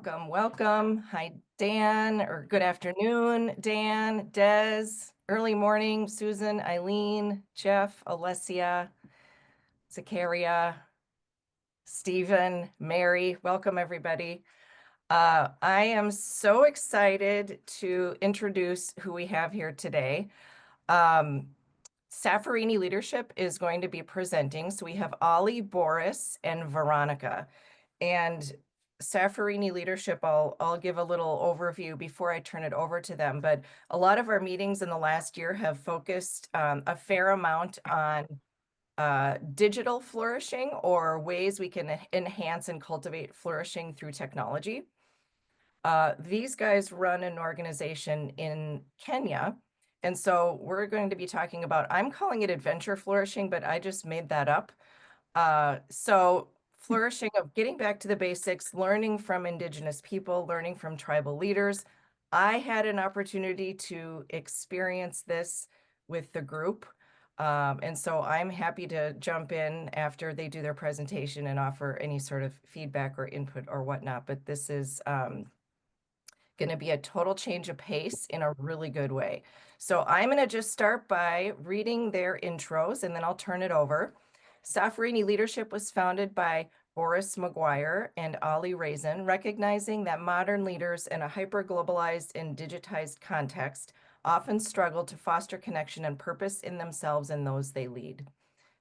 Welcome, welcome. Hi, Dan, or good afternoon, Dan, Des, early morning, Susan, Eileen, Jeff, Alessia, Zakaria, Stephen, Mary. Welcome, everybody. I am so excited to introduce who we have here today. Safarini Leadership is going to be presenting. So we have Ollie, Boris, and Veronica. And Safarini Leadership, I'll give a little overview before I turn it over to them. But a lot of our meetings in the last year have focused a fair amount on digital flourishing or ways we can enhance and cultivate flourishing through technology. These guys run an organization in Kenya. And so we're going to be talking about, I'm calling it adventure flourishing, but I just made that up. So flourishing of getting back to the basics, learning from Indigenous people, learning from tribal leaders. I had an opportunity to experience this with the group. And so I'm happy to jump in after they do their presentation and offer any sort of feedback or input or whatnot. But this is going to be a total change of pace in a really good way. So I'm going to just start by reading their intros and then I'll turn it over. Safarini Leadership was founded by Boris McGuire and Ollie Raisin, recognizing that modern leaders in a hyper-globalized and digitized context often struggle to foster connection and purpose in themselves and those they lead.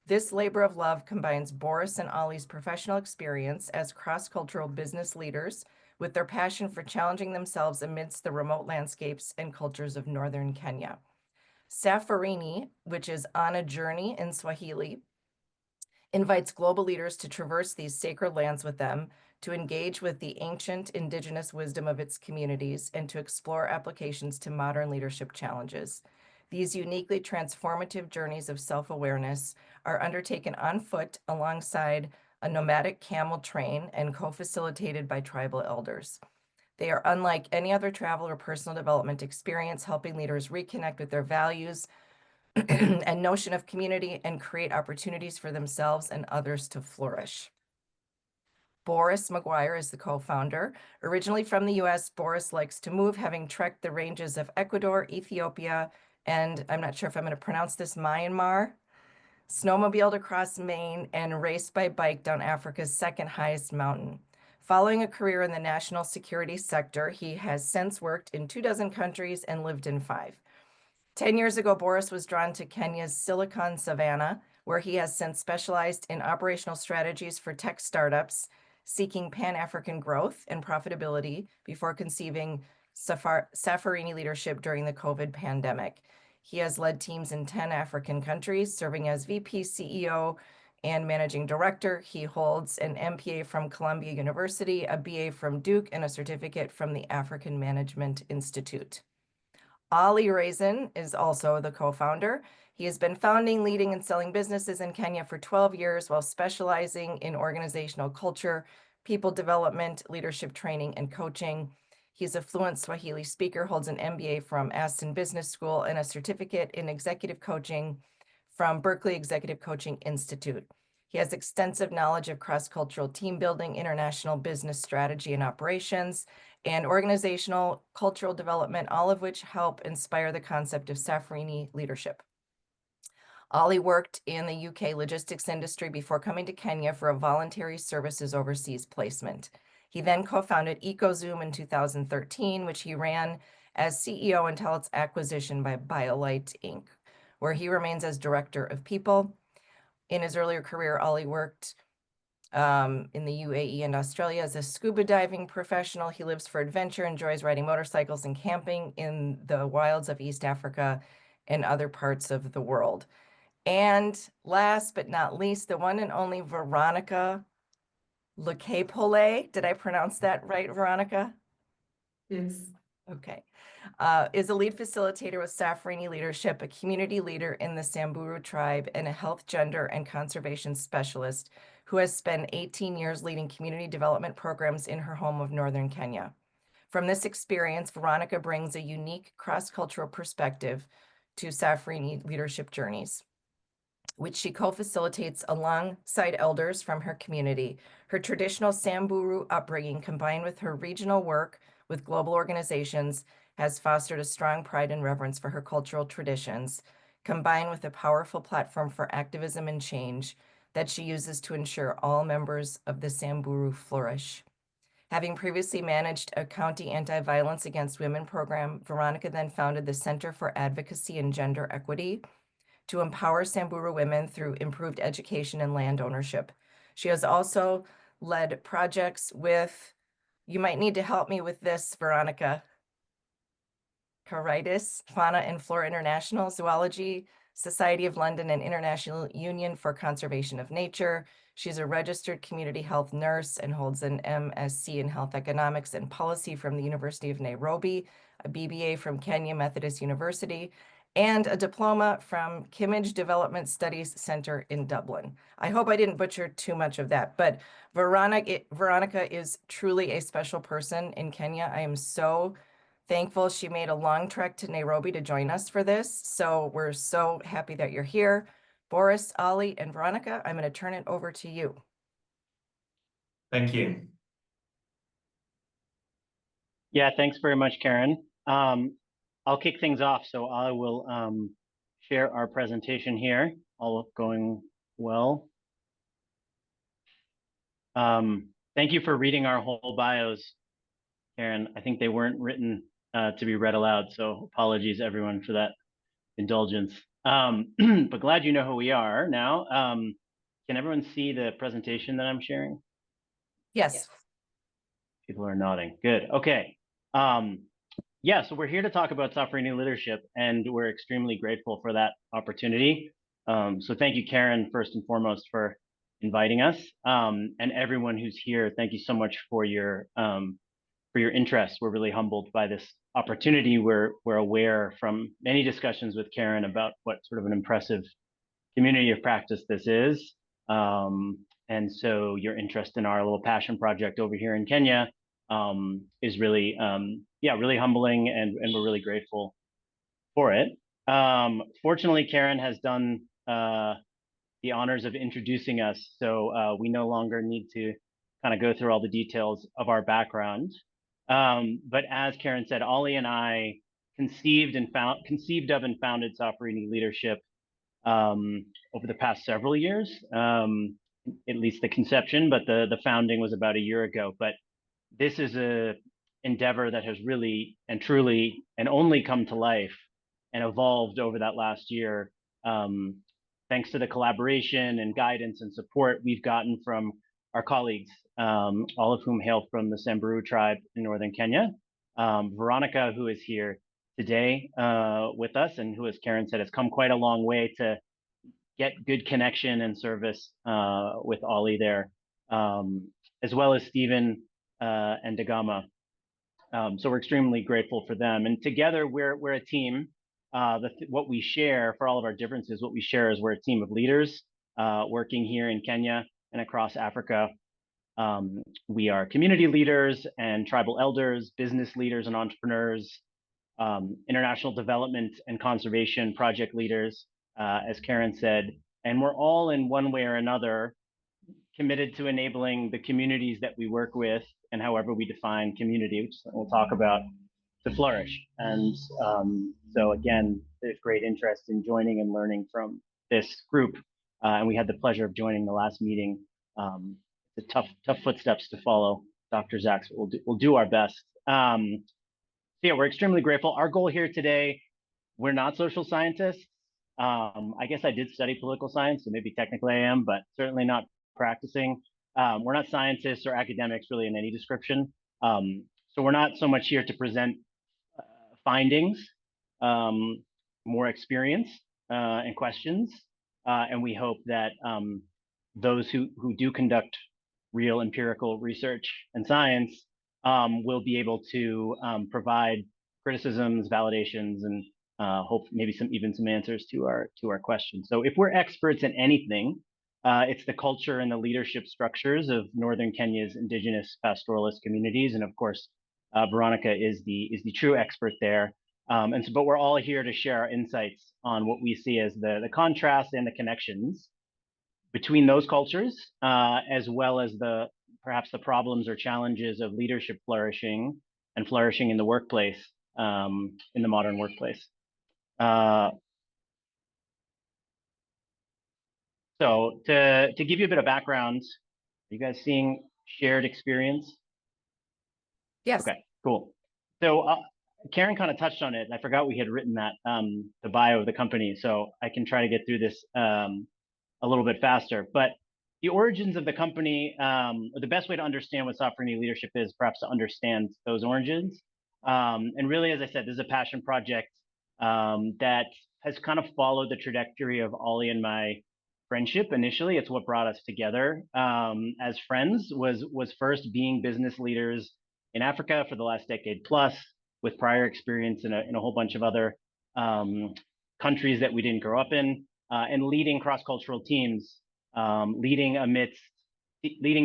This labor of love combines Boris and Ollie's professional experience as cross-cultural business leaders with their passion for challenging themselves amidst the remote landscapes and cultures of northern Kenya. Safarini, which is on a journey in Swahili, invites global leaders to traverse these sacred lands with them, to engage with the ancient indigenous wisdom of its communities, and to explore applications to modern leadership challenges. These uniquely transformative journeys of self-awareness are undertaken on foot alongside a nomadic camel train and co-facilitated by tribal elders. They are unlike any other travel or personal development experience, helping leaders reconnect with their values and notion of community and create opportunities for themselves and others to flourish. Boris McGuire is the co-founder. Originally from the US, Boris likes to move, having trekked the ranges of Ecuador, Ethiopia, and I'm not sure if I'm going to pronounce this, Myanmar, snowmobiled across Maine, and raced by bike down Africa's second highest mountain. Following a career in the national security sector, he has since worked in 24 countries and lived in 5. 10 years ago, Boris was drawn to Kenya's Silicon Savannah, where he has since specialized in operational strategies for tech startups seeking Pan-African growth and profitability before conceiving Safarini leadership during the COVID pandemic. He has led teams in 10 African countries, serving as VP, CEO, and managing director. He holds an MPA from Columbia University, a BA from Duke, and a certificate from the African Management Institute. Ollie Raisin is also the co-founder. He has been founding, leading, and selling businesses in Kenya for 12 years while specializing in organizational culture, people development, leadership training, and coaching. He's a fluent Swahili speaker, holds an MBA from Aston Business School, and a certificate in executive coaching from Berkeley Executive Coaching Institute. He has extensive knowledge of cross-cultural team building, international business strategy and operations, and organizational cultural development, all of which help inspire the concept of Safarini leadership. Ollie worked in the UK logistics industry before coming to Kenya for a voluntary services overseas placement. He then co-founded EcoZoom in 2013, which he ran as CEO until its acquisition by BioLite Inc., where he remains as director of people. In his earlier career, Ollie worked in the UAE and Australia as a scuba diving professional. He lives for adventure, enjoys riding motorcycles and camping in the wilds of East Africa and other parts of the world. And last but not least, the one and only Veronica Lekepole. Did I pronounce that right, Veronica? Yes. Okay. Is a lead facilitator with Safarini Leadership, a community leader in the Samburu tribe, and a health, gender, and conservation specialist who has spent 18 years leading community development programs in her home of northern Kenya. From this experience, Veronica brings a unique cross-cultural perspective to Safarini leadership journeys. which she co-facilitates alongside elders from her community. Her traditional Samburu upbringing, combined with her regional work with global organizations, has fostered a strong pride and reverence for her cultural traditions, combined with a powerful platform for activism and change that she uses to ensure all members of the Samburu flourish. Having previously managed a county anti-violence against women program, Veronica then founded the Center for Advocacy and Gender Equity to empower Samburu women through improved education and land ownership. She has also led projects with, you might need to help me with this, Veronica, Caritas, Fauna and Flora International, Zoology, Society of London, and International Union for Conservation of Nature. She's a registered community health nurse and holds an MSc in Health Economics and Policy from the University of Nairobi, a BBA from Kenya Methodist University, and a diploma from Kimmage Development Studies Center in Dublin. I hope I didn't butcher too much of that, but Veronica is truly a special person in Kenya. I am so thankful she made a long trek to Nairobi to join us for this. So we're so happy that you're here. Boris, Ali, and Veronica, I'm going to turn it over to you. Thank you. Yeah, thanks very much, Karen. I'll kick things off. So I will share our presentation here, all going well. Thank you for reading our whole bios, Karen. I think they weren't written to be read aloud, so apologies everyone for that indulgence. But glad you know who we are now. Can everyone see the presentation that I'm sharing? Yes. People are nodding. Good. Okay. Yeah, so we're here to talk about Safarini leadership, and we're extremely grateful for that opportunity. So thank you, Karen, first and foremost, for inviting us, and everyone who's here. Thank you so much for your interest. We're really humbled by this opportunity. We're aware from many discussions with Karen about what sort of an impressive community of practice this is. And so your interest in our little passion project over here in Kenya is really, really humbling, and we're really grateful for it. Fortunately, Karen has done the honors of introducing us, so we no longer need to kind of go through all the details of our background. But as Karen said, Ollie and I conceived of and founded Safarini Leadership over the past several years, at least the conception, but the founding was about a year ago. But this is a endeavor that has really and truly and only come to life and evolved over that last year, thanks to the collaboration and guidance and support we've gotten from our colleagues, all of whom hail from the Samburu tribe in northern Kenya. Veronica, who is here today with us, and who, as Karen said, has come quite a long way to get good connection and service with Ollie there, as well as Stephen and Dagama. So we're extremely grateful for them. And together we're a team. What we share, for all of our differences, what we share is we're a team of leaders working here in Kenya and across Africa. We are community leaders and tribal elders, business leaders and entrepreneurs, international development and conservation project leaders, as Karen said, and we're all in one way or another committed to enabling the communities that we work with, and however we define community, which we'll talk about, to flourish. And so again, there's great interest in joining and learning from this group. And we had the pleasure of joining the last meeting. The tough footsteps to follow, Dr. Zach. We'll do our best. So yeah, we're extremely grateful. Our goal here today, we're not social scientists. I guess I did study political science, so maybe technically I am, but certainly not practicing. We're not scientists or academics really in any description. So we're not so much here to present findings, more experience and questions. And we hope that those who do conduct real empirical research and science will be able to provide criticisms, validations, and hope maybe even some answers to our questions. So if we're experts in anything, it's the culture and the leadership structures of northern Kenya's indigenous pastoralist communities, and of course, Veronica is the true expert there. But we're all here to share our insights on what we see as the contrast and the connections between those cultures, as well as perhaps the problems or challenges of leadership flourishing and flourishing in the workplace, in the modern workplace. So to give you a bit of background, are you guys seeing shared experience? Yes. Okay, cool. So Karen kind of touched on it. I forgot we had written that, the bio of the company, so I can try to get through this a little bit faster. But the origins of the company, the best way to understand what Safarini leadership is, perhaps to understand those origins. And really, as I said, this is a passion project that has kind of followed the trajectory of Ollie and my friendship. Initially, it's what brought us together as friends, was first being business leaders in Africa for the last decade plus, with prior experience in a whole bunch of other countries that we didn't grow up in, and leading cross-cultural teams, leading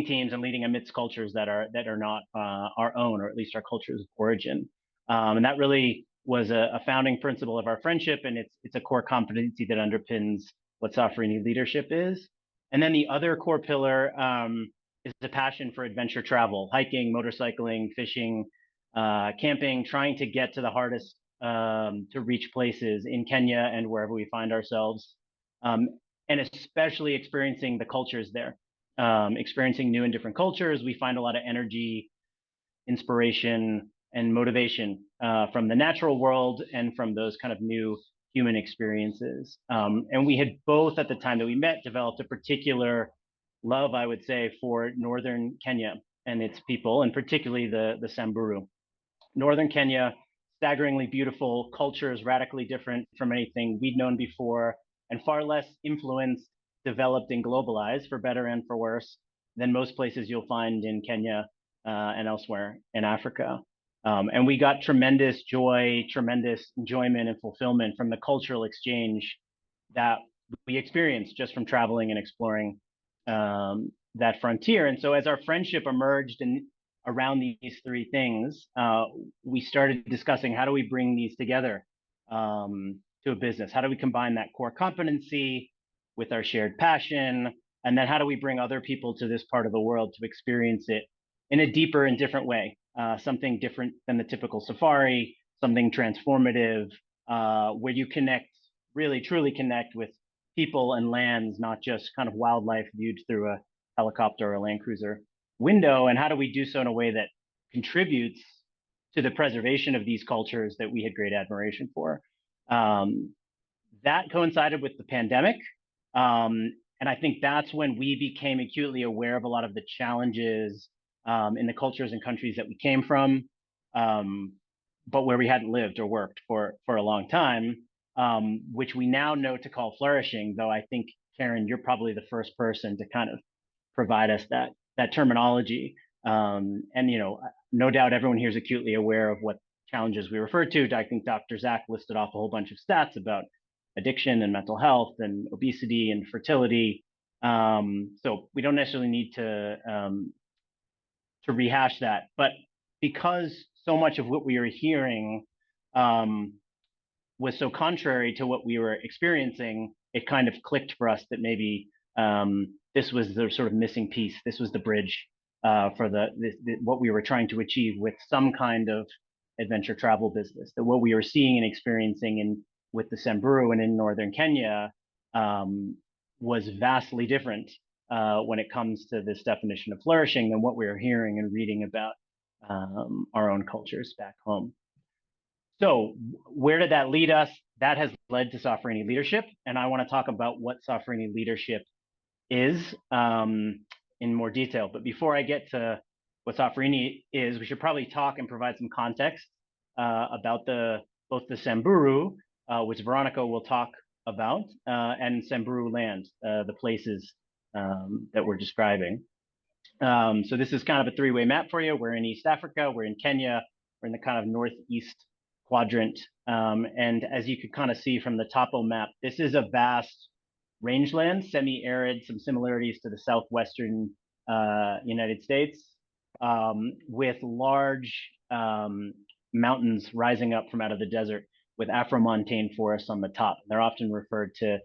teams and leading amidst cultures that are not our own, or at least our culture's origin. And that really was a founding principle of our friendship, and it's a core competency that underpins what Safarini leadership is. And then the other core pillar is the passion for adventure travel, hiking, motorcycling, fishing, camping, trying to get to the hardest to reach places in Kenya and wherever we find ourselves, and especially experiencing the cultures there, experiencing new and different cultures. We find a lot of energy, inspiration, and motivation from the natural world and from those kind of new human experiences. And we had both, at the time that we met, developed a particular love, I would say, for northern Kenya and its people, and particularly the Samburu. Northern Kenya, staggeringly beautiful, cultures radically different from anything we'd known before, and far less influenced, developed, and globalized, for better and for worse, than most places you'll find in Kenya and elsewhere in Africa. And we got tremendous joy, tremendous enjoyment and fulfillment from the cultural exchange that we experienced just from traveling and exploring that frontier. And so as our friendship emerged and around these three things, we started discussing, how do we bring these together to a business? How do we combine that core competency with our shared passion? And then how do we bring other people to this part of the world to experience it in a deeper and different way? Something different than the typical safari, something transformative, where you connect, really truly connect with people and lands, not just kind of wildlife viewed through a helicopter or a Land Cruiser window. And how do we do so in a way that contributes to the preservation of these cultures that we had great admiration for? That coincided with the pandemic. And I think that's when we became acutely aware of a lot of the challenges in the cultures and countries that we came from, but where we hadn't lived or worked for a long time, which we now know to call flourishing, though I think, Karen, you're probably the first person to kind of provide us that terminology. And, no doubt everyone here is acutely aware of what challenges we refer to. I think Dr. Zach listed off a whole bunch of stats about addiction and mental health and obesity and fertility. So we don't necessarily need to rehash that, but because so much of what we were hearing was so contrary to what we were experiencing, it kind of clicked for us that maybe this was the sort of missing piece. This was the bridge for what we were trying to achieve with some kind of adventure travel business. That what we were seeing and experiencing with the Samburu and in northern Kenya was vastly different when it comes to this definition of flourishing than what we were hearing and reading about our own cultures back home. So where did that lead us? That has led to Safarini leadership, and I want to talk about what Safarini leadership is in more detail. But before I get to what Safarini is, we should probably talk and provide some context about both the Samburu, which Veronica will talk about, and Samburu land, the places that we're describing. So this is kind of a three-way map for you. We're in East Africa, we're in Kenya, we're in the kind of northeast quadrant. And as you could kind of see from the topo map, this is a vast rangeland, semi-arid, some similarities to the southwestern United States, with large mountains rising up from out of the desert. with Afro-montane forests on the top. They're often referred to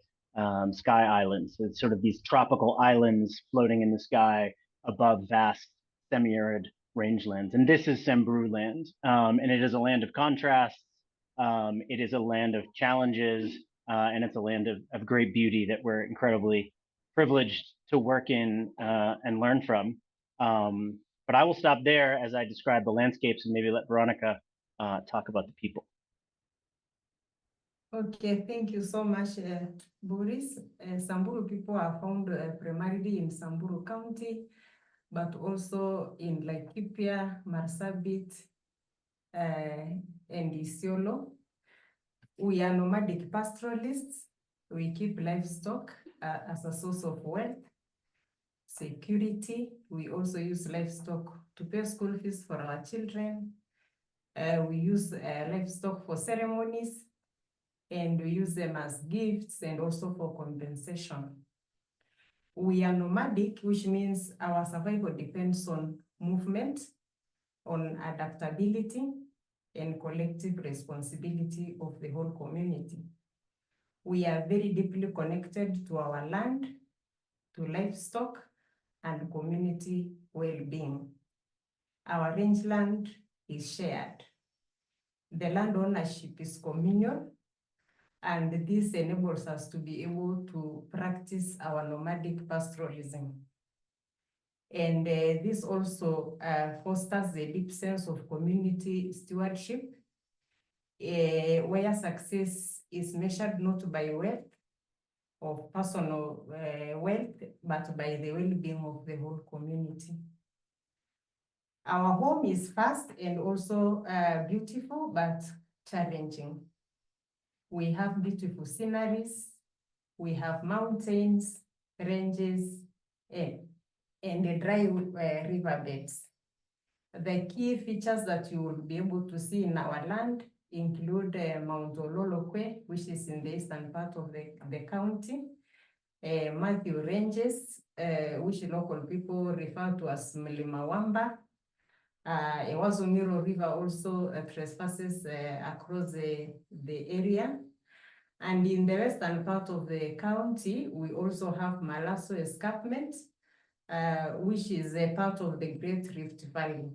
sky islands. So it's sort of these tropical islands floating in the sky above vast semi-arid rangelands. And this is Samburu land. And it is a land of contrasts. It is a land of challenges, and it's a land of great beauty that we're incredibly privileged to work in and learn from. But I will stop there as I describe the landscapes and maybe let Veronica talk about the people. Okay, thank you so much, Boris. Samburu people are found primarily in Samburu County, but also in Laikipia, Marsabit, and Isiolo. We are nomadic pastoralists. We keep livestock as a source of wealth, security. We also use livestock to pay school fees for our children. We use livestock for ceremonies, and we use them as gifts and also for compensation. We are nomadic, which means our survival depends on movement, on adaptability, and collective responsibility of the whole community. We are very deeply connected to our land, to livestock, and community well-being. Our rangeland is shared. The land ownership is communal, and this enables us to be able to practice our nomadic pastoralism. And this also fosters a deep sense of community stewardship, where success is measured not by wealth or personal wealth, but by the well-being of the whole community. Our home is fast and also beautiful, but challenging. We have beautiful sceneries, we have mountains, ranges, and dry riverbeds. The key features that you will be able to see in our land include Mount Ololokwe, which is in the eastern part of the county, Matthew Ranges, which local people refer to as Mlima Wamba. Ewazumiro River also trespasses across the area. And in the western part of the county, we also have Malaso Escarpment, which is a part of the Great Rift Valley.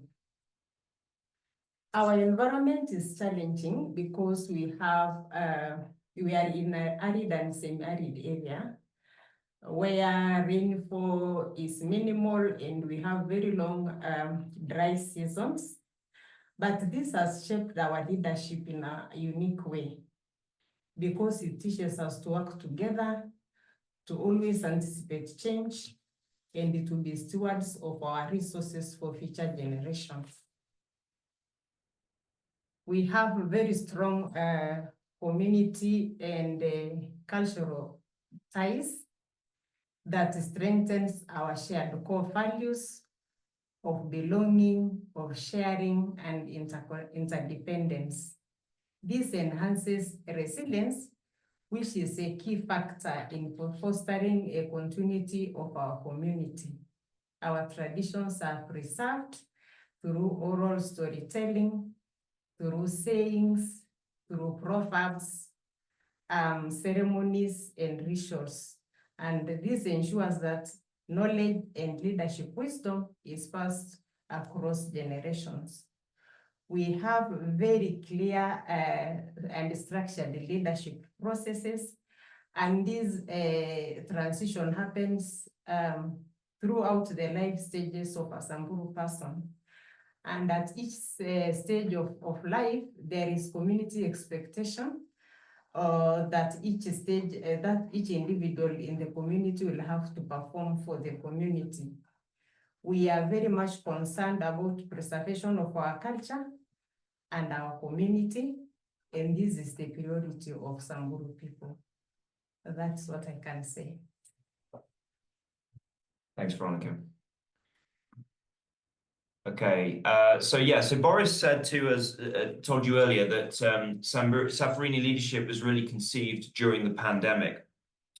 Our environment is challenging because we are in an arid and semi-arid area where rainfall is minimal and we have very long dry seasons. But this has shaped our leadership in a unique way because it teaches us to work together, to always anticipate change, and to be stewards of our resources for future generations. We have very strong community and cultural ties that strengthens our shared core values of belonging, of sharing, and interdependence. This enhances resilience, which is a key factor in fostering a continuity of our community. Our traditions are preserved through oral storytelling, through sayings, through proverbs, ceremonies, and rituals. And this ensures that knowledge and leadership wisdom is passed across generations. We have very clear and structured leadership processes, and this transition happens throughout the life stages of a Samburu person. And at each stage of life, there is community expectation that each individual in the community will have to perform for the community. We are very much concerned about preservation of our culture and our community, and this is the priority of Samburu people. That's what I can say. Thanks, Veronica. Okay, so Boris said to us, told you earlier that Safarini leadership was really conceived during the pandemic,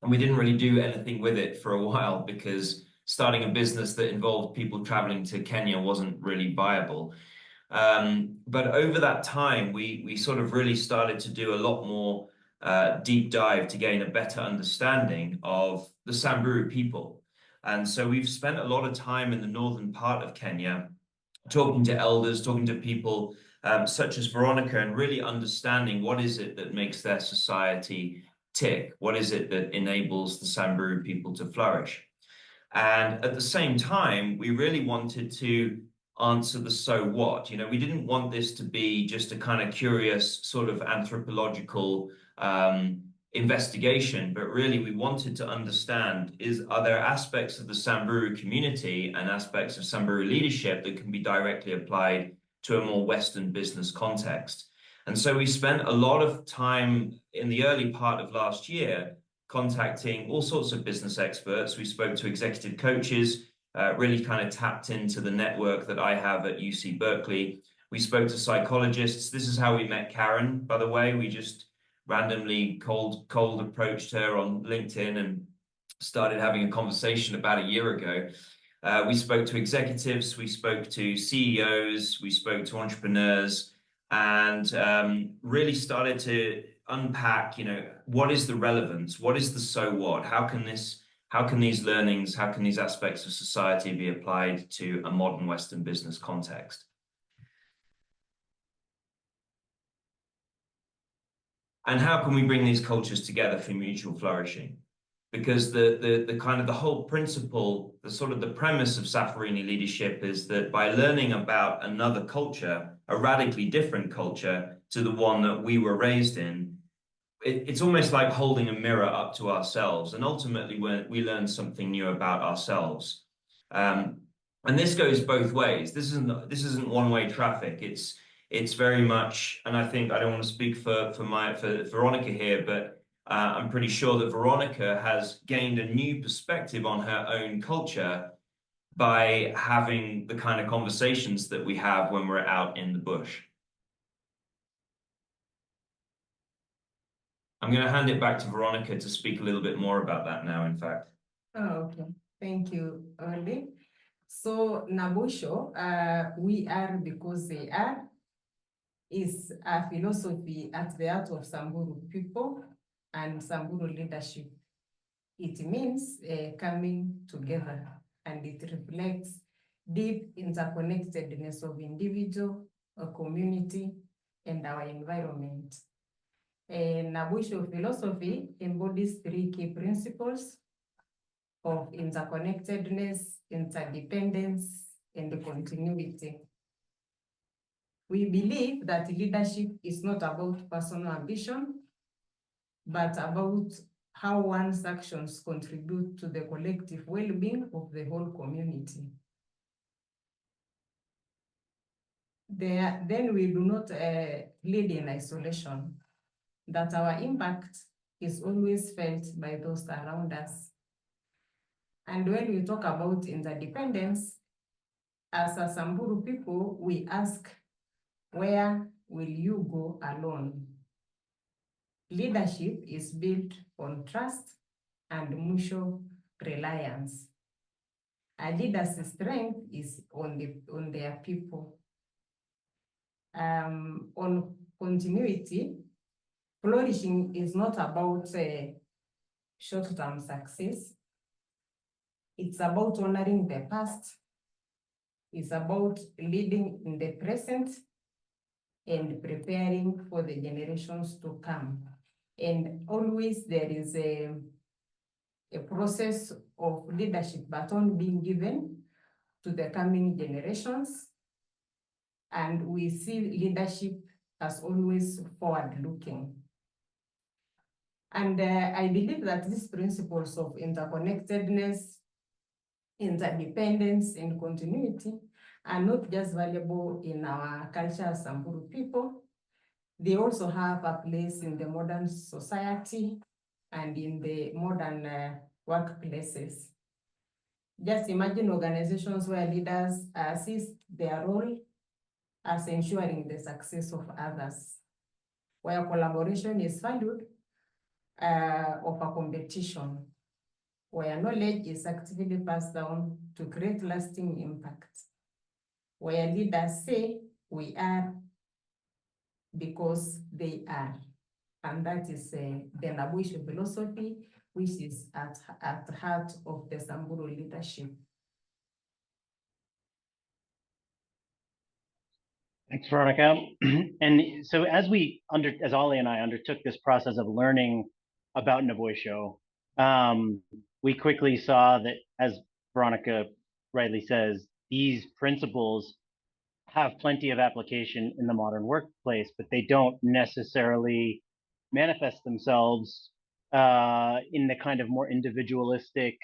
and we didn't really do anything with it for a while because starting a business that involved people traveling to Kenya wasn't really viable. But over that time, we sort of really started to do a lot more deep dive to gain a better understanding of the Samburu people. And so we've spent a lot of time in the northern part of Kenya, talking to elders, talking to people such as Veronica, and really understanding what is it that makes their society tick? What is it that enables the Samburu people to flourish? And at the same time, we really wanted to answer the so what. You know, we didn't want this to be just a kind of curious sort of anthropological investigation, but really we wanted to understand, are there aspects of the Samburu community and aspects of Samburu leadership that can be directly applied to a more Western business context? And so we spent a lot of time in the early part of last year contacting all sorts of business experts. We spoke to executive coaches, really kind of tapped into the network that I have at UC Berkeley. We spoke to psychologists. This is how we met Karen, by the way. We just randomly cold approached her on LinkedIn and started having a conversation about a year ago. We spoke to executives, we spoke to CEOs, we spoke to entrepreneurs, and really started to unpack, you know, what is the relevance? What is the so what? How can these learnings, how can these aspects of society be applied to a modern Western business context? And how can we bring these cultures together for mutual flourishing? Because the kind of the whole principle, the sort of the premise of Safarini leadership is that by learning about another culture, a radically different culture to the one that we were raised in, it's almost like holding a mirror up to ourselves, and ultimately we learn something new about ourselves. And this goes both ways. This isn't one-way traffic. It's very much, and I think I don't want to speak for Veronica here, but I'm pretty sure that Veronica has gained a new perspective on her own culture by having the kind of conversations that we have when we're out in the bush. I'm going to hand it back to Veronica to speak a little bit more about that now, in fact. Oh, okay. Thank you, Oli. So Nabosho, we are because they are, is a philosophy at the heart of Samburu people and Samburu leadership. It means coming together, and it reflects deep interconnectedness of individual, a community, and our environment. Nabosho philosophy embodies 3 key principles of interconnectedness, interdependence, and continuity. We believe that leadership is not about personal ambition, but about how one's actions contribute to the collective well-being of the whole community. Then we do not lead in isolation, that our impact is always felt by those around us. And when we talk about interdependence, as a Samburu people, we ask, where will you go alone? Leadership is built on trust and mutual reliance. A leader's strength is on their people. On continuity, flourishing is not about short-term success. It's about honoring the past. It's about leading in the present and preparing for the generations to come. And always there is a process of leadership baton being given to the coming generations. And we see leadership as always forward-looking. And I believe that these principles of interconnectedness, interdependence, and continuity are not just valuable in our culture as Samburu people. They also have a place in the modern society and in the modern workplaces. Just imagine organizations where leaders assist their role as ensuring the success of others, where collaboration is valued over competition, where knowledge is actively passed down to create lasting impact, where leaders say We are because they are. And that is the Nabwisho philosophy, which is at the heart of the Samburu leadership. Thanks, Veronica. And so as Ollie and I undertook this process of learning about Nabwisho, we quickly saw that, as Veronica rightly says, these principles have plenty of application in the modern workplace, but they don't necessarily manifest themselves in the kind of more individualistic,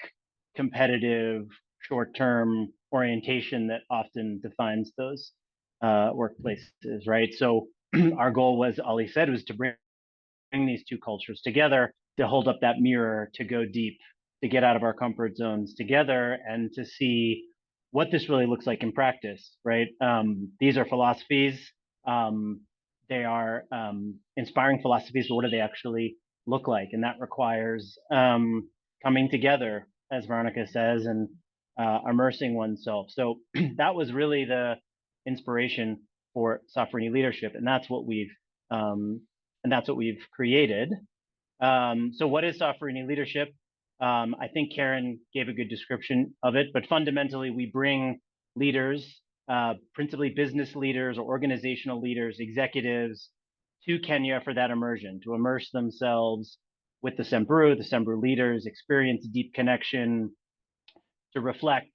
competitive, short-term orientation that often defines those workplaces, right? So our goal was, Ali said, was to bring these two cultures together, to hold up that mirror, to go deep, to get out of our comfort zones together, and to see what this really looks like in practice, right? These are philosophies. They are inspiring philosophies, but what do they actually look like? And that requires coming together, as Veronica says, and immersing oneself. So that was really the inspiration for Safarini leadership, and that's what we've created. So what is Safarini leadership? I think Karen gave a good description of it, but fundamentally we bring leaders, principally business leaders or organizational leaders, executives, to Kenya for that immersion, to immerse themselves with the Samburu leaders, experience deep connection, to reflect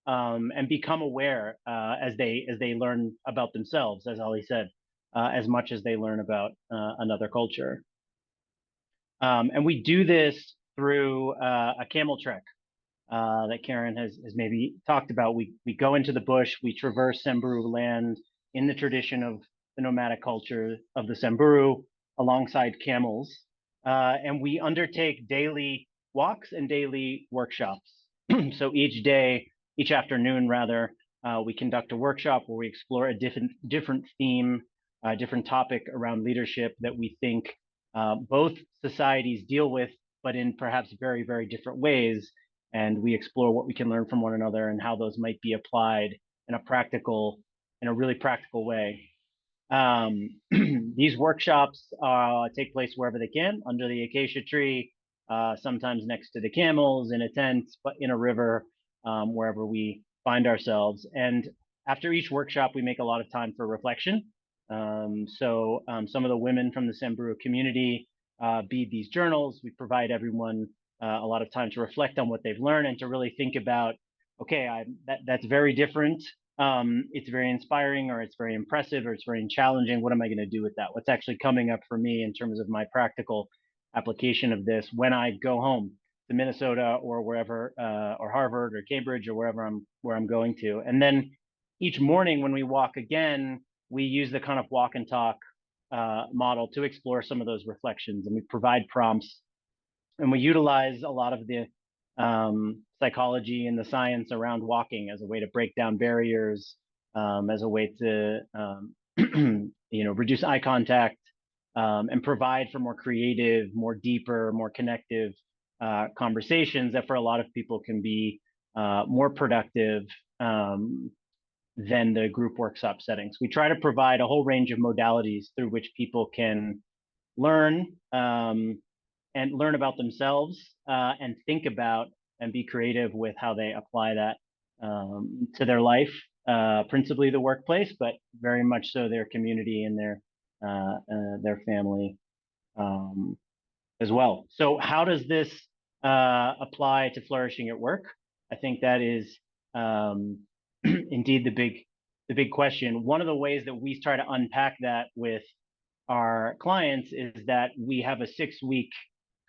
and become aware as they learn about themselves, as Ali said, as much as they learn about another culture. And we do this through a camel trek that Karen has maybe talked about. We go into the bush, we traverse Samburu land in the tradition of the nomadic culture of the Samburu alongside camels. And we undertake daily walks and daily workshops. So each afternoon rather, we conduct a workshop where we explore a different theme, a different topic around leadership that we think both societies deal with, but in perhaps very, very different ways. And we explore what we can learn from one another and how those might be applied in a really practical way. These workshops take place wherever they can, under the acacia tree, sometimes next to the camels, in a tent, but in a river, wherever we find ourselves. And after each workshop, we make a lot of time for reflection. So some of the women from the Samburu community bead these journals. We provide everyone a lot of time to reflect on what they've learned and to really think about, okay, that's very different. It's very inspiring, or it's very impressive, or it's very challenging. What am I going to do with that? What's actually coming up for me in terms of my practical application of this when I go home to Minnesota or wherever, or Harvard or Cambridge or where I'm going to. And then each morning when we walk again, we use the kind of walk and talk model to explore some of those reflections, and we provide prompts, and we utilize a lot of the psychology and the science around walking as a way to break down barriers, as a way to reduce eye contact, and provide for more creative, more deeper, more connective conversations that for a lot of people can be more productive than the group workshop settings. We try to provide a whole range of modalities through which people can learn and learn about themselves and think about and be creative with how they apply that to their life, principally the workplace, but very much so their community and their family as well. So how does this apply to flourishing at work? I think that is indeed the big question. One of the ways that we try to unpack that with our clients is that we have a 6-week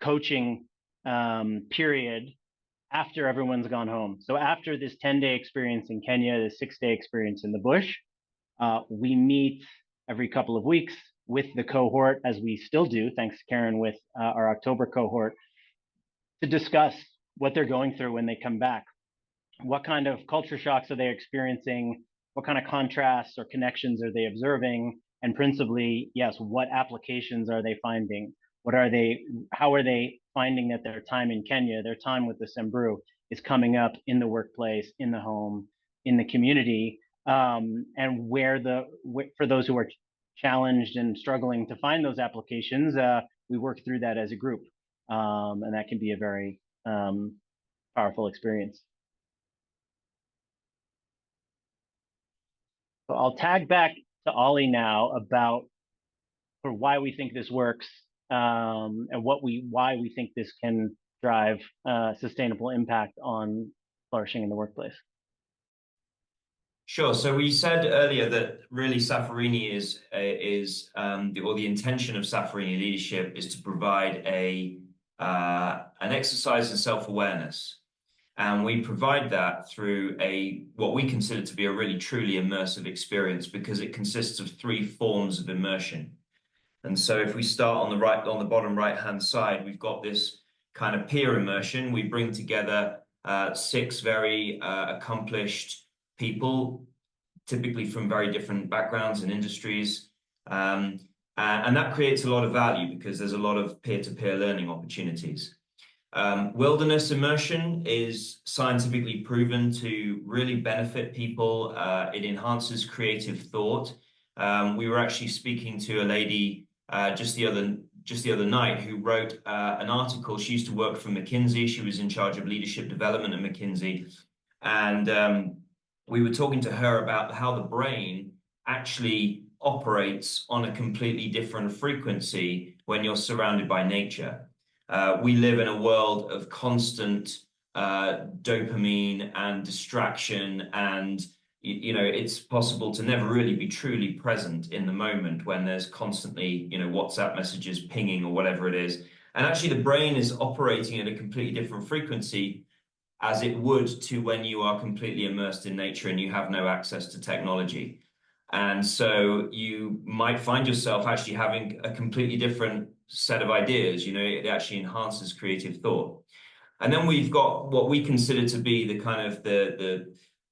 coaching period after everyone's gone home. So after this 10-day experience in Kenya, this 6-day experience in the bush, we meet every couple of weeks with the cohort, as we still do, thanks to Karen, with our October cohort, to discuss what they're going through when they come back. What kind of culture shocks are they experiencing? What kind of contrasts or connections are they observing? And principally, yes, what applications are they finding? How are they finding that their time in Kenya, their time with the Samburu, is coming up in the workplace, in the home, in the community, and for those who are challenged and struggling to find those applications, we work through that as a group, and that can be a very powerful experience. So I'll tag back to Ollie now about why we think this works, and why we think this can drive sustainable impact on flourishing in the workplace. Sure. So we said earlier that really Safarini the intention of Safarini leadership is to provide an exercise in self-awareness. And we provide that through what we consider to be a really truly immersive experience, because it consists of 3 forms of immersion. And so if we start on the bottom right-hand side, we've got this kind of peer immersion. We bring together 6 very accomplished people, typically from very different backgrounds and industries. And that creates a lot of value because there's a lot of peer-to-peer learning opportunities. Wilderness immersion is scientifically proven to really benefit people. It enhances creative thought. We were actually speaking to a lady just the other night who wrote an article. She used to work for McKinsey. She was in charge of leadership development at McKinsey. And we were talking to her about how the brain actually operates on a completely different frequency when you're surrounded by nature. We live in a world of constant dopamine and distraction, and it's possible to never really be truly present in the moment when there's constantly WhatsApp messages pinging or whatever it is. And actually the brain is operating at a completely different frequency as it would to when you are completely immersed in nature and you have no access to technology. And so you might find yourself actually having a completely different set of ideas. It actually enhances creative thought. And then we've got what we consider to be the kind of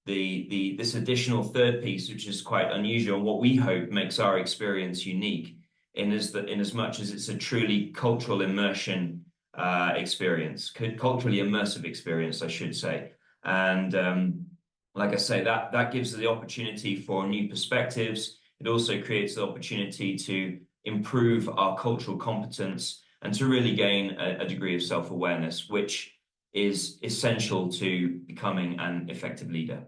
this additional third piece, which is quite unusual, and what we hope makes our experience unique in as much as it's a truly cultural immersion experience, culturally immersive experience, I should say. And like I say, that gives the opportunity for new perspectives. It also creates the opportunity to improve our cultural competence and to really gain a degree of self-awareness, which is essential to becoming an effective leader.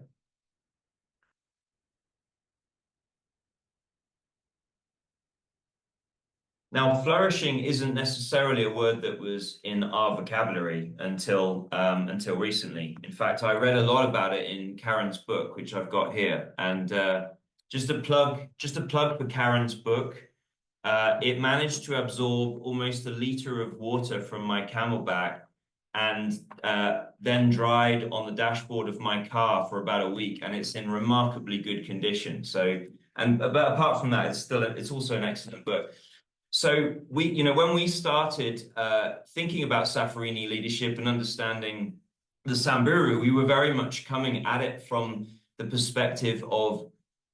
Now, flourishing isn't necessarily a word that was in our vocabulary until recently. In fact, I read a lot about it in Karen's book, which I've got here. And just a plug for Karen's book. It managed to absorb almost 1 liter of water from my Camelback, and then dried on the dashboard of my car for about a week, and it's in remarkably good condition. But apart from that, it's also an excellent book. So when we started thinking about Safarini leadership and understanding the Samburu, we were very much coming at it from the perspective of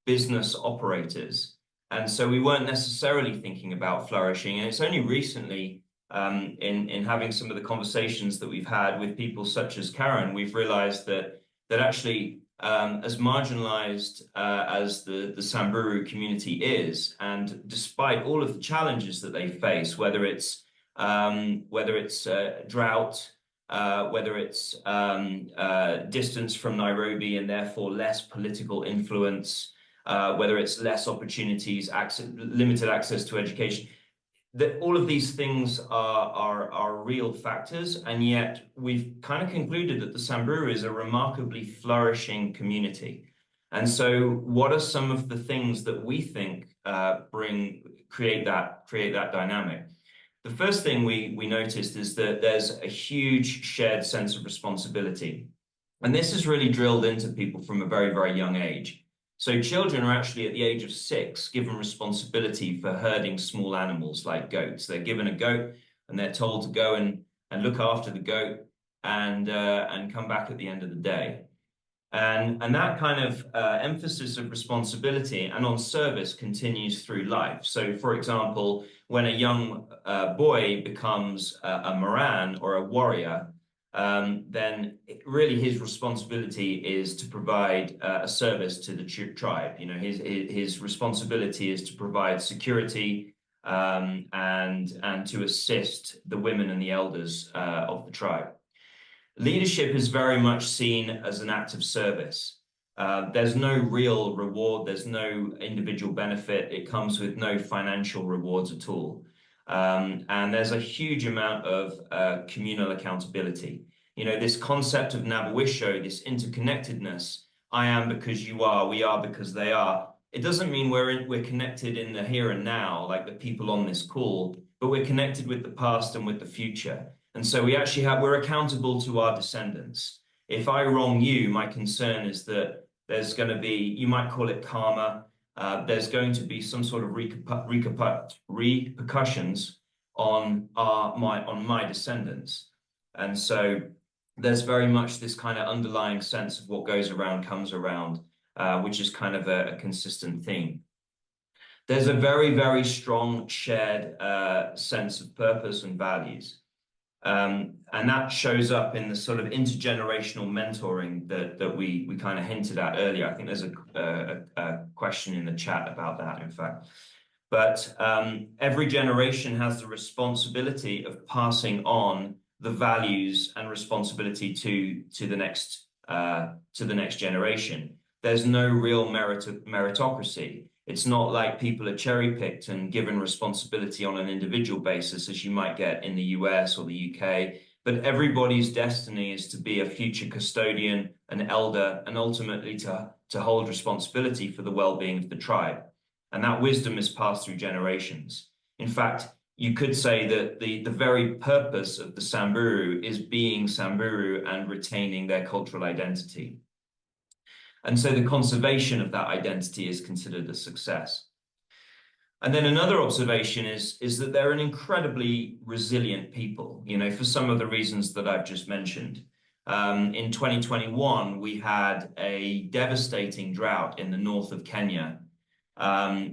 business operators. And so we weren't necessarily thinking about flourishing. And it's only recently, in having some of the conversations that we've had with people such as Karen, we've realized that actually, as marginalized as the Samburu community is, and despite all of the challenges that they face, whether it's drought, whether it's distance from Nairobi and therefore less political influence, whether it's less opportunities, limited access to education, that all of these things are real factors, and yet we've kind of concluded that the Samburu is a remarkably flourishing community. And so what are some of the things that we think create that dynamic? The first thing we noticed is that there's a huge shared sense of responsibility. And this is really drilled into people from a very, very young age. So children are actually at the age of 6 given responsibility for herding small animals like goats. They're given a goat and they're told to go and look after the goat and come back at the end of the day. And that kind of emphasis of responsibility and on service continues through life. So for example, when a young boy becomes a Moran or a warrior, then really his responsibility is to provide a service to the tribe. You know, his responsibility is to provide security and to assist the women and the elders of the tribe. Leadership is very much seen as an act of service. There's no real reward, there's no individual benefit, it comes with no financial rewards at all. And there's a huge amount of communal accountability. You know, this concept of Nabawisho, this interconnectedness, I am because you are, we are because they are. It doesn't mean we're connected in the here and now, like the people on this call, but we're connected with the past and with the future. And so we're accountable to our descendants. If I wrong you, my concern is that there's going to be, you might call it karma, there's going to be some sort of repercussions on my descendants. And so there's very much this kind of underlying sense of what goes around comes around, which is kind of a consistent theme. There's a very, very strong shared sense of purpose and values. And that shows up in the sort of intergenerational mentoring that we kind of hinted at earlier. I think there's a question in the chat about that, in fact. But every generation has the responsibility of passing on the values and responsibility to the next generation. There's no real meritocracy. It's not like people are cherry-picked and given responsibility on an individual basis, as you might get in the US or the UK, but everybody's destiny is to be a future custodian, an elder, and ultimately to hold responsibility for the well-being of the tribe. And that wisdom is passed through generations. In fact, you could say that the very purpose of the Samburu is being Samburu and retaining their cultural identity. And so the conservation of that identity is considered a success. And then another observation is that they're an incredibly resilient people, you know, for some of the reasons that I've just mentioned. In 2021, we had a devastating drought in the north of Kenya,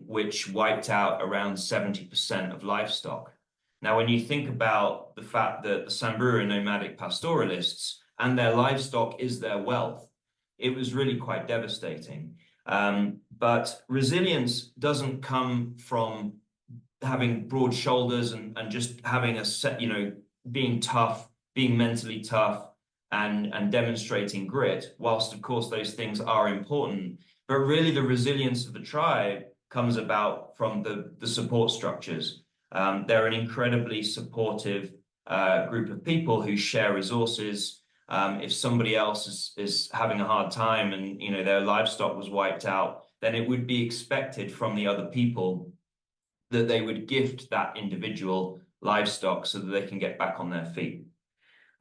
which wiped out around 70% of livestock. Now, when you think about the fact that the Samburu are nomadic pastoralists and their livestock is their wealth, it was really quite devastating. But resilience doesn't come from having broad shoulders and just having a set, you know, being tough, being mentally tough and demonstrating grit, whilst of course those things are important. But really the resilience of the tribe comes about from the support structures. They're an incredibly supportive group of people who share resources. If somebody else is having a hard time and, you know, their livestock was wiped out, then it would be expected from the other people that they would gift that individual livestock so that they can get back on their feet.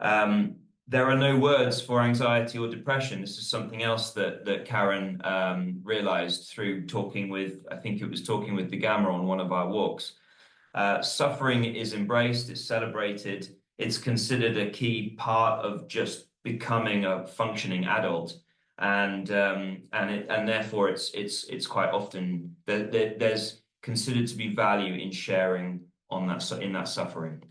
There are no words for anxiety or depression. This is something else that Karen realized through talking with, I think it was talking with Degama on one of our walks. Suffering is embraced, it's celebrated. It's considered a key part of just becoming a functioning adult, and therefore it's quite often there's considered to be value in sharing on that suffering.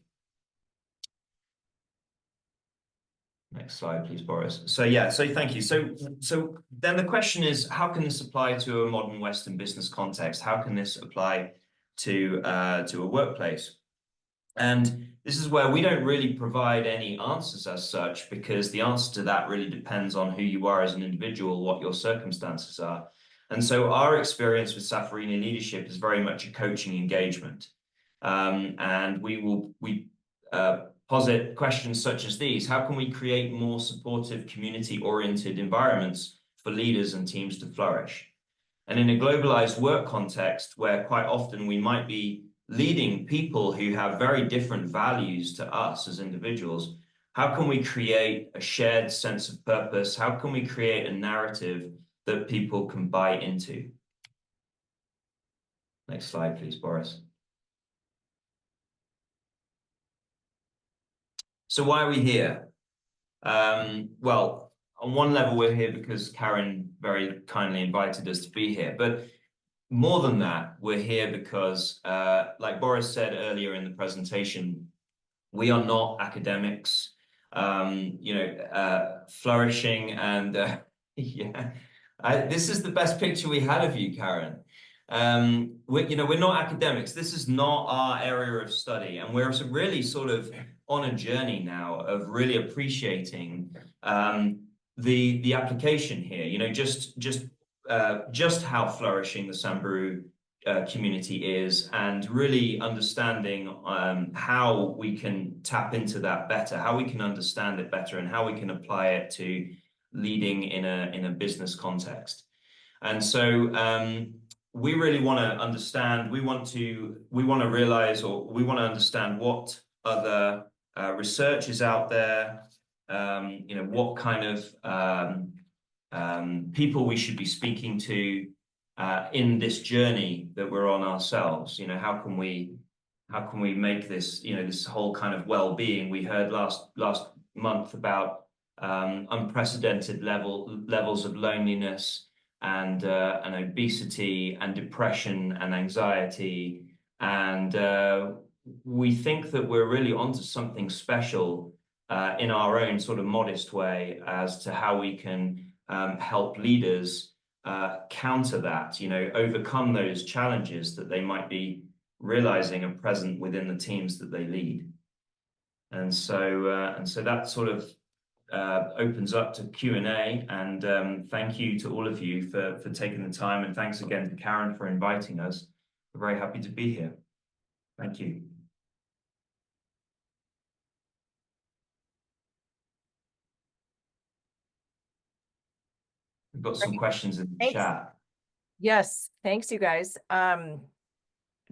Next slide, please, Boris. So yeah, so thank you. So then the question is, how can this apply to a modern Western business context? How can this apply to a workplace? And this is where we don't really provide any answers as such, because the answer to that really depends on who you are as an individual, what your circumstances are. And so our experience with Safarini leadership is very much a coaching engagement. And we posit questions such as these. How can we create more supportive, community-oriented environments for leaders and teams to flourish? And in a globalized work context, where quite often we might be leading people who have very different values to us as individuals, how can we create a shared sense of purpose? How can we create a narrative that people can buy into? Next slide, please, Boris. So why are we here? Well, on one level, we're here because Karen very kindly invited us to be here, but more than that, we're here because, like Boris said earlier in the presentation, we are not academics. Flourishing, and yeah, this is the best picture we had of you, Karen. We're not academics. This is not our area of study, and we're really sort of on a journey now of really appreciating the application here. Just how flourishing the Samburu community is, and really understanding how we can tap into that better, how we can understand it better, and how we can apply it to leading in a business context. And so we really want to understand, we want to realize, or we want to understand what other research is out there, what kind of people we should be speaking to in this journey that we're on ourselves. How can we make this, this whole kind of well-being? We heard last month about unprecedented levels of loneliness and obesity and depression and anxiety, and we think that we're really onto something special in our own sort of modest way as to how we can help leaders counter that, overcome those challenges that they might be realizing are present within the teams that they lead. And so that sort of opens up to Q&A, and thank you to all of you for taking the time, and thanks again to Karen for inviting us. We're very happy to be here. Thank you. We've got some questions in the chat. Yes, thanks, you guys.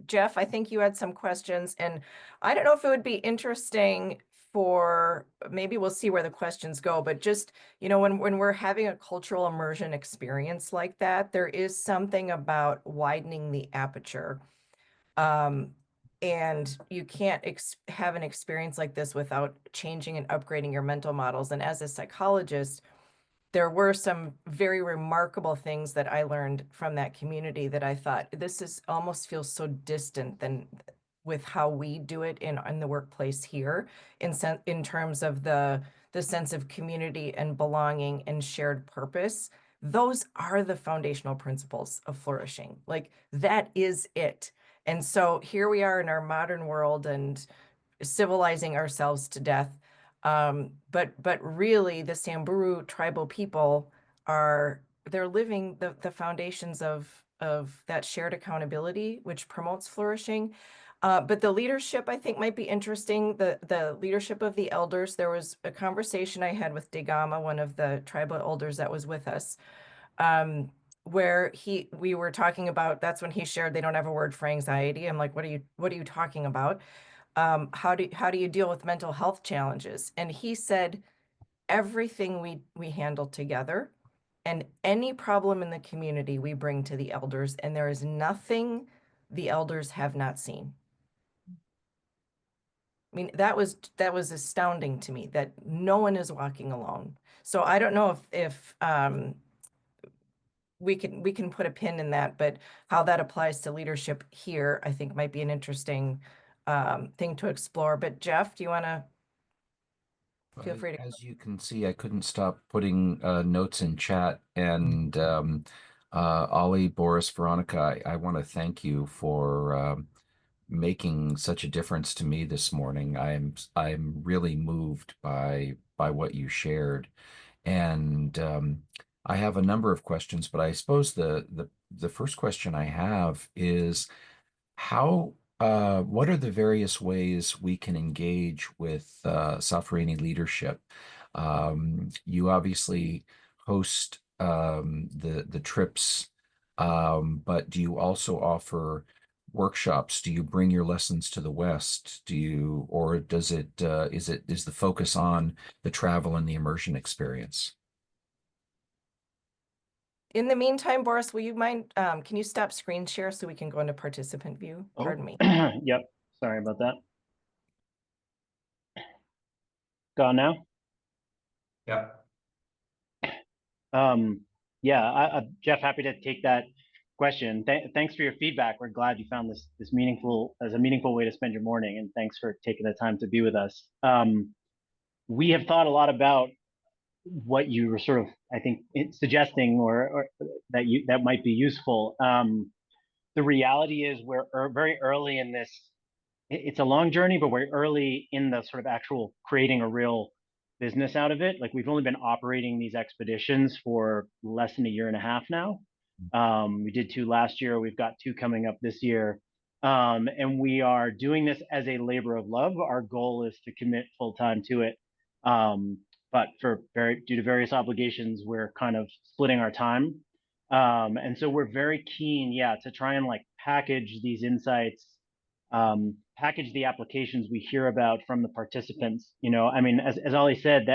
Jeff, I think you had some questions, and I don't know if it would be interesting for, maybe we'll see where the questions go, but just, when we're having a cultural immersion experience like that, there is something about widening the aperture. And you can't have an experience like this without changing and upgrading your mental models. And as a psychologist, there were some very remarkable things that I learned from that community that I thought, this almost feels so distant than with how we do it in the workplace here, in terms of the sense of community and belonging and shared purpose. Those are the foundational principles of flourishing. Like, that is it. And so here we are in our modern world and civilizing ourselves to death. But really, the Samburu tribal people they're living the foundations of that shared accountability, which promotes flourishing. But the leadership, I think, might be interesting. The leadership of the elders. There was a conversation I had with Degama, one of the tribal elders that was with us, where we were talking about, that's when he shared they don't have a word for anxiety. I'm like, what are you talking about? How do you deal with mental health challenges? And he said, everything we handle together, and any problem in the community we bring to the elders, and there is nothing the elders have not seen. I mean, that was astounding to me, that no one is walking alone. So I don't know if we can put a pin in that, but how that applies to leadership here, I think might be an interesting thing to explore. But Jeff, do you want to feel free to? As you can see, I couldn't stop putting notes in chat, and Ollie, Boris, Veronica, I want to thank you for making such a difference to me this morning. I'm really moved by what you shared, and I have a number of questions, but I suppose the first question I have is what are the various ways we can engage with Safarini leadership? You obviously host the trips, but do you also offer workshops? Do you bring your lessons to the West? Or is the focus on the travel and the immersion experience? In the meantime, Boris, will you mind, can you stop screen share so we can go into participant view? Pardon me. Yep, sorry about that. Gone now? Yeah. Yeah, Jeff, happy to take that question. Thanks for your feedback. We're glad you found this meaningful way to spend your morning, and thanks for taking the time to be with us. we have thought a lot about what you were sort of, I think, suggesting or that might be useful. The reality is we're very early in this. It's a long journey, but we're early in the sort of actual creating a real business out of it. Like we've only been operating these expeditions for less than a year and a half now. We did 2 last year. We've got 2 coming up this year. And we are doing this as a labor of love. Our goal is to commit full time to it. But due to various obligations, we're kind of splitting our time. And so we're very keen, to try and like package these insights, package the applications we hear about from the participants. I mean, as Ollie said,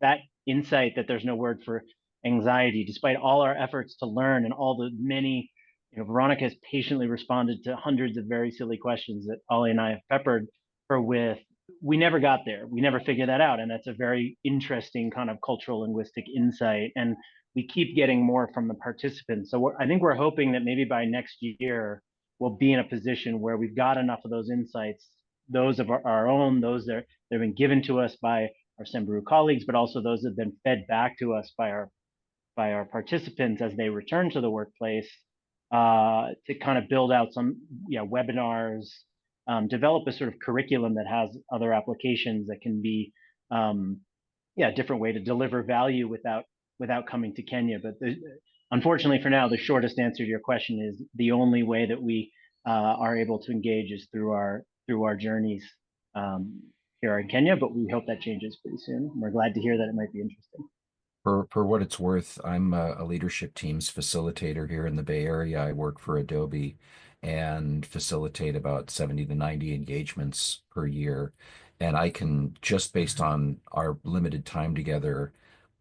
that insight that there's no word for anxiety, despite all our efforts to learn and all the many, Veronica has patiently responded to hundreds of very silly questions that Ollie and I have peppered her with. We never got there. We never figured that out. And that's a very interesting kind of cultural linguistic insight. And we keep getting more from the participants. So I think we're hoping that maybe by next year, we'll be in a position where we've got enough of those insights, those of our own, those that have been given to us by our Samburu colleagues, but also those that have been fed back to us by our participants as they return to the workplace, to kind of build out some webinars, develop a sort of curriculum that has other applications that can be a different way to deliver value without coming to Kenya. But unfortunately for now, the shortest answer to your question is the only way that we are able to engage is through our journeys here in Kenya, but we hope that changes pretty soon. We're glad to hear that it might be interesting. For what it's worth, I'm a leadership teams facilitator here in the Bay Area. I work for Adobe and facilitate about 70 to 90 engagements per year. And I can, just based on our limited time together,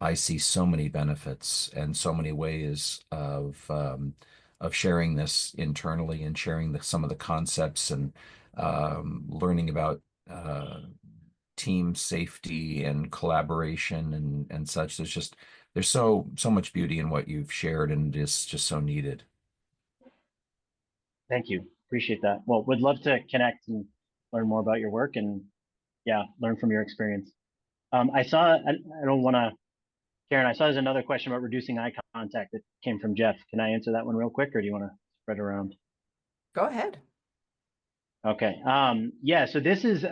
I see so many benefits and so many ways of sharing this internally and sharing some of the concepts and learning about team safety and collaboration and such. There's so much beauty in what you've shared, and it's just so needed. Thank you. Appreciate that. Well, would love to connect and learn more about your work and learn from your experience. I saw, I don't want to, Karen, I saw there's another question about reducing eye contact that came from Jeff. Can I answer that one real quick, or do you want to spread around? Go ahead. Okay. So this is,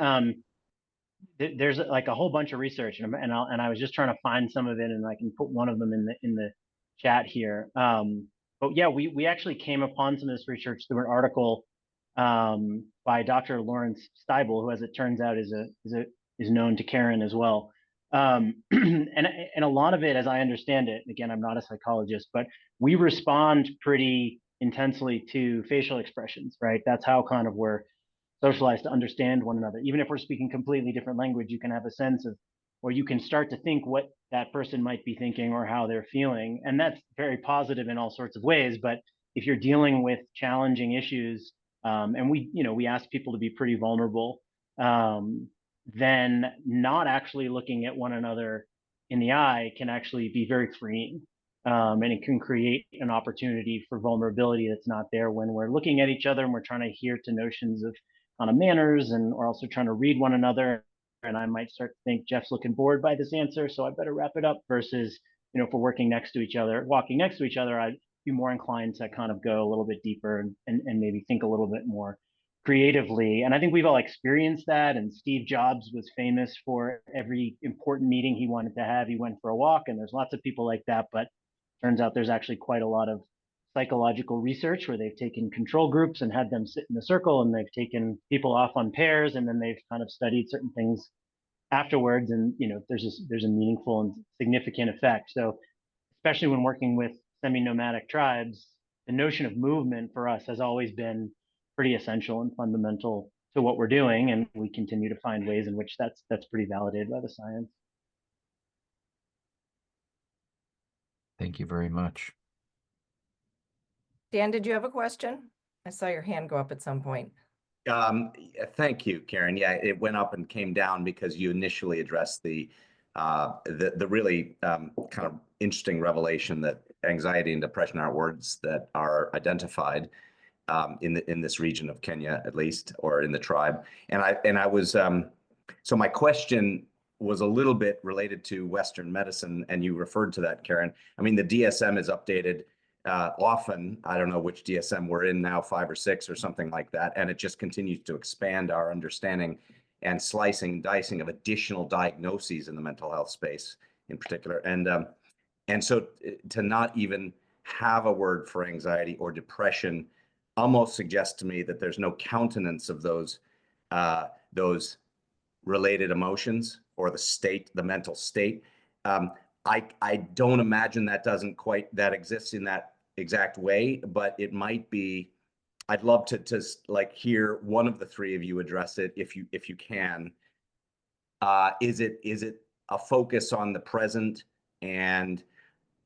there's like a whole bunch of research, and I was just trying to find some of it, and I can put one of them in the chat here. But yeah, we actually came upon some of this research through an article by Dr. Lawrence Steibel, who, as it turns out, is known to Karen as well. And a lot of it, as I understand it, again, I'm not a psychologist, but we respond pretty intensely to facial expressions, right? That's how kind of we're socialized to understand one another. Even if we're speaking completely different language, you can have a sense of, or you can start to think what that person might be thinking or how they're feeling. And that's very positive in all sorts of ways. But if you're dealing with challenging issues, and we ask people to be pretty vulnerable, then not actually looking at one another in the eye can actually be very freeing. And it can create an opportunity for vulnerability that's not there when we're looking at each other and we're trying to adhere to notions of kind of manners, and we're also trying to read one another. And I might start to think Jeff's looking bored by this answer, so I better wrap it up. Versus, if we're walking next to each other, I'd be more inclined to kind of go a little bit deeper and maybe think a little bit more creatively. And I think we've all experienced that. And Steve Jobs was famous for every important meeting he wanted to have, he went for a walk. And there's lots of people like that, but turns out there's actually quite a lot of psychological research where they've taken control groups and had them sit in a circle, and they've taken people off on pairs, and then they've kind of studied certain things afterwards. And there's a meaningful and significant effect. So especially when working with semi-nomadic tribes, the notion of movement for us has always been pretty essential and fundamental to what we're doing, and we continue to find ways in which that's pretty validated by the science. Thank you very much. Dan, did you have a question? I saw your hand go up at some point. Thank you, Karen. Yeah, it went up and came down because you initially addressed the really kind of interesting revelation that anxiety and depression aren't words that are identified in this region of Kenya, at least, or in the tribe. And I was so my question was a little bit related to Western medicine, and you referred to that, Karen. I mean, the DSM is updated often. I don't know which DSM we're in now, 5 or 6 or something like that, and it just continues to expand our understanding and slicing, dicing of additional diagnoses in the mental health space in particular. And so to not even have a word for anxiety or depression almost suggests to me that there's no countenance of those related emotions or the state, the mental state. I don't imagine that that exists in that exact way, but it might be. I'd love to like hear one of the three of you address it if you can. Is it a focus on the present, and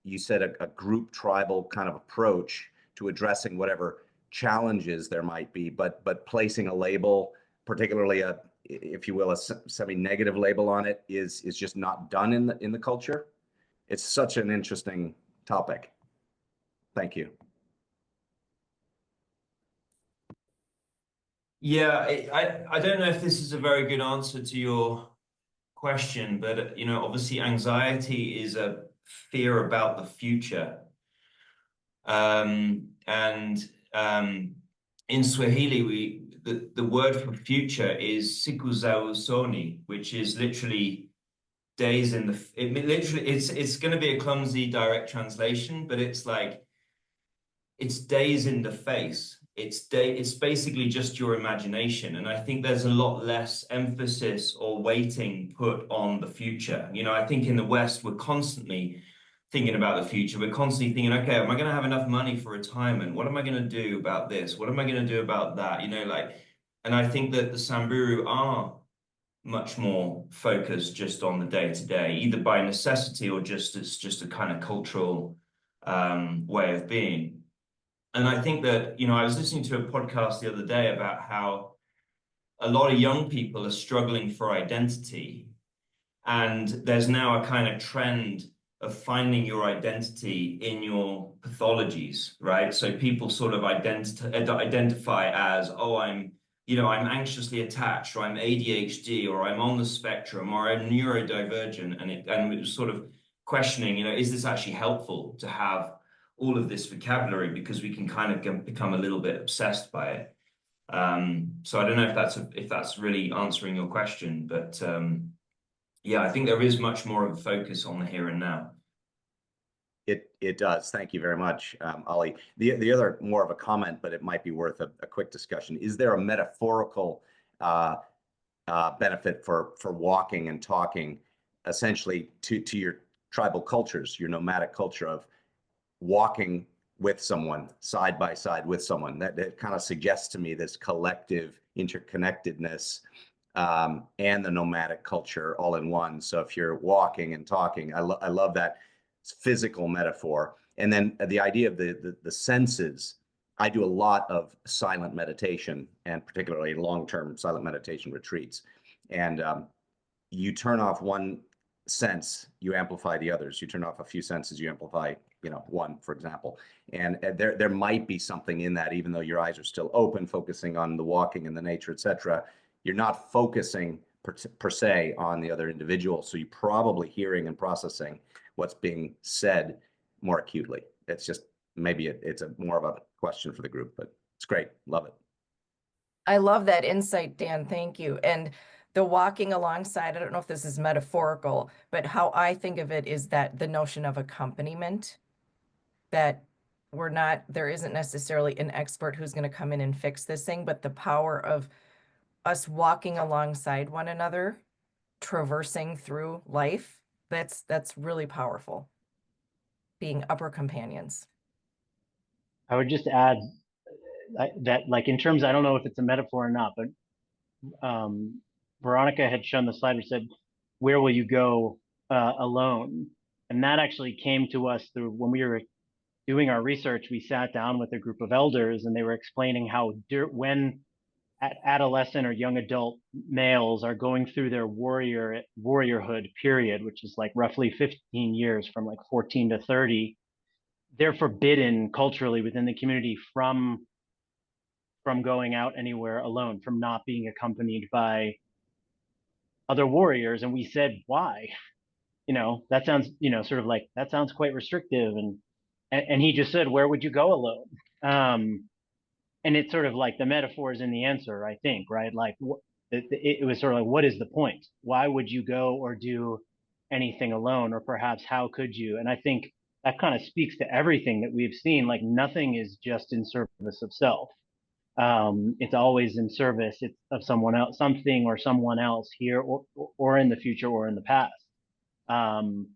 you said a group tribal kind of approach to addressing whatever challenges there might be, but placing a label, particularly if you will, a semi-negative label on it is just not done in the culture? It's such an interesting topic. Thank you. Yeah, I don't know if this is a very good answer to your question, but obviously anxiety is a fear about the future. And in Swahili, the word for future is siku za usoni, which is literally days in the. It's going to be a clumsy direct translation, but it's like it's days in the face. It's basically just your imagination, and I think there's a lot less emphasis or weighting put on the future. I think in the West we're constantly thinking about the future. We're constantly thinking, okay, am I going to have enough money for retirement? What am I going to do about this? What am I going to do about that? And I think that the Samburu are much more focused just on the day-to-day, either by necessity or just as just a kind of cultural way of being. And I think that, I was listening to a podcast the other day about how a lot of young people are struggling for identity. And there's now a kind of trend of finding your identity in your pathologies, right? So people sort of identify as, oh, I'm anxiously attached, or I'm ADHD, or I'm on the spectrum, or I'm neurodivergent. And it was sort of questioning, is this actually helpful to have all of this vocabulary, because we can kind of become a little bit obsessed by it. So I don't know if that's really answering your question, but yeah, I think there is much more of a focus on the here and now. It does. Thank you very much, Ali. The other, more of a comment, but it might be worth a quick discussion. Is there a metaphorical benefit for walking and talking, essentially to your tribal cultures, your nomadic culture of walking with someone, side by side with someone? That kind of suggests to me this collective interconnectedness and the nomadic culture all in one. So if you're walking and talking, I love that physical metaphor. And then the idea of the senses. I do a lot of silent meditation, and particularly long-term silent meditation retreats. And you turn off one sense, you amplify the others. You turn off a few senses, you amplify, one, for example. And there might be something in that, even though your eyes are still open, focusing on the walking and the nature, etc. You're not focusing per se on the other individual. So you're probably hearing and processing what's being said more acutely. It's just, maybe it's a more of a question for the group, but it's great. Love it. I love that insight, Dan. Thank you. And the walking alongside, I don't know if this is metaphorical, but how I think of it is that the notion of accompaniment, that there isn't necessarily an expert who's going to come in and fix this thing, but the power of us walking alongside one another, traversing through life, that's really powerful. Being upper companions. I would just add that, like, in terms, I don't know if it's a metaphor or not, but Veronica had shown the slide which said, where will you go alone? And that actually came to us through when we were doing our research. We sat down with a group of elders, and they were explaining how when adolescent or young adult males are going through their warriorhood period, which is like roughly 15 years from like 14 to 30, they're forbidden culturally within the community from going out anywhere alone, from not being accompanied by other warriors, and we said, why? That sounds, sort of like, that sounds quite restrictive. And he just said, where would you go alone? And it's sort of like the metaphors in the answer, I think, right? Like it was sort of like, what is the point? Why would you go or do anything alone? Or perhaps how could you? And I think that kind of speaks to everything that we've seen. Like nothing is just in service of self. It's always in service of someone else, something or someone else here or in the future or in the past. And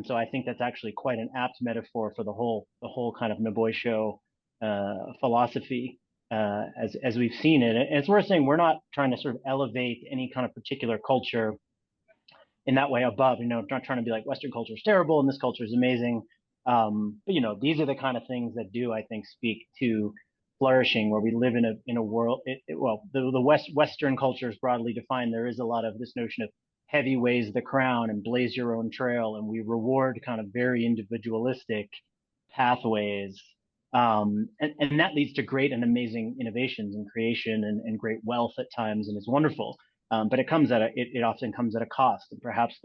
so I think that's actually quite an apt metaphor for the whole kind of Naboisho philosophy as we've seen it. And it's worth saying we're not trying to sort of elevate any kind of particular culture in that way above. Not trying to be like Western culture is terrible and this culture is amazing. But these are the kind of things that do, I think, speak to flourishing, where we live in a world. The Western culture is broadly defined. There is a lot of this notion of heavy weighs the crown and blaze your own trail, and we reward kind of very individualistic pathways, and that leads to great and amazing innovations and creation and great wealth at times, and it's wonderful. But it often comes at a cost, and perhaps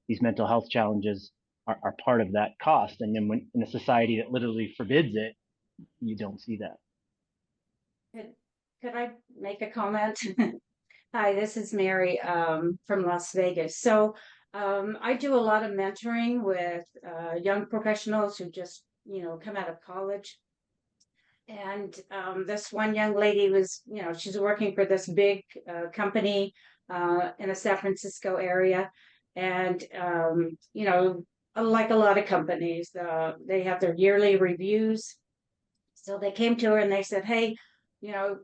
these mental health challenges are part of that cost. And then when in a society that literally forbids it, you don't see that. Could I make a comment? Hi, this is Mary from Las Vegas. So I do a lot of mentoring with young professionals who just, come out of college. And this one young lady was, she's working for this big company in the San Francisco area. And, like a lot of companies, they have their yearly reviews. So they came to her and they said, hey,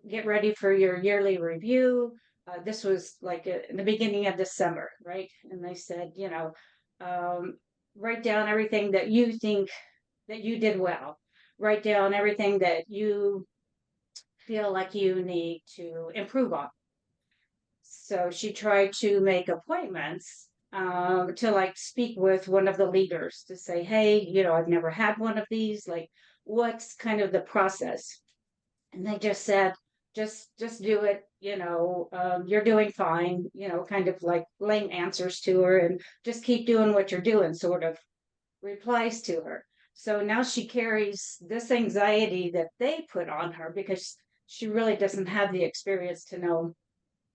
get ready for your yearly review. This was like in the beginning of December, right? And they said, write down everything that you think that you did well. Write down everything that you feel like you need to improve on. So she tried to make appointments to like speak with one of the leaders to say, hey, I've never had one of these. Like, what's kind of the process? And they just said, just do it. You're doing fine, kind of like lame answers to her, and just keep doing what you're doing, sort of replies to her. So now she carries this anxiety that they put on her because she really doesn't have the experience to know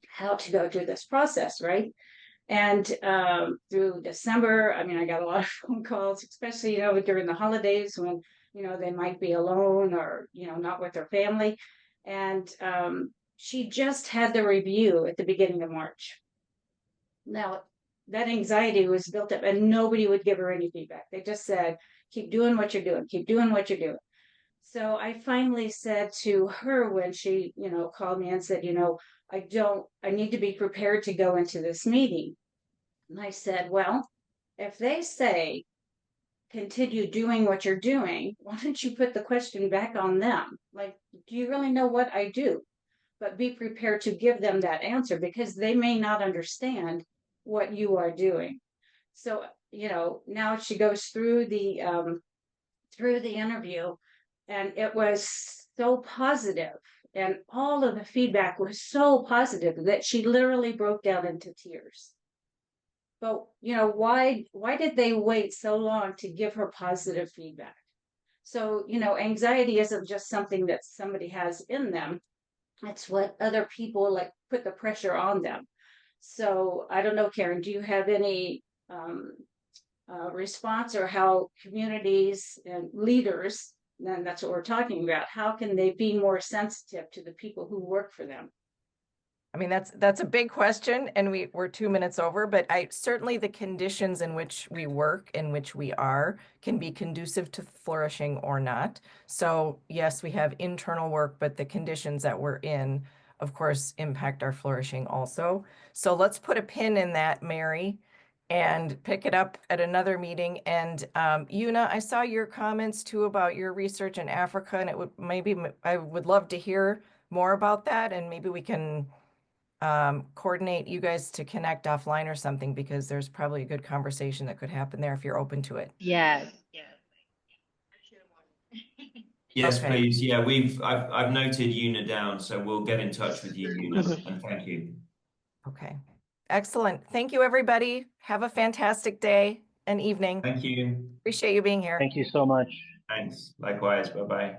how to go through this process, right? And through December, I got a lot of phone calls, especially, during the holidays when, they might be alone or, not with their family. And she just had the review at the beginning of March. Now, that anxiety was built up and nobody would give her any feedback. They just said, keep doing what you're doing, keep doing what you're doing. So I finally said to her when she, called me and said, I need to be prepared to go into this meeting. And I said, well, if they say, continue doing what you're doing, why don't you put the question back on them? Like, do you really know what I do? But be prepared to give them that answer because they may not understand what you are doing. So, now she goes through the interview, and it was so positive, and all of the feedback was so positive that she literally broke down into tears. But why did they wait so long to give her positive feedback? So anxiety isn't just something that somebody has in them. It's what other people like put the pressure on them. So I don't know, Karen, do you have any response, or how communities and leaders, then that's what we're talking about, how can they be more sensitive to the people who work for them? That's a big question, and we're 2 minutes over, but certainly the conditions in which we work, in which we are, can be conducive to flourishing or not. So yes, we have internal work, but the conditions that we're in, of course, impact our flourishing also. So let's put a pin in that, Mary, and pick it up at another meeting. And Una, I saw your comments too about your research in Africa, and I would love to hear more about that, and maybe we can coordinate you guys to connect offline or something, because there's probably a good conversation that could happen there if you're open to it. Yes. Yes, Okay. please. Yeah, I've noted Una down, so we'll get in touch with you, Una, and thank you. Okay. Excellent. Thank you, everybody. Have a fantastic day and evening. Thank you. Appreciate you being here. Thank you so much. Thanks. Likewise. Bye-bye.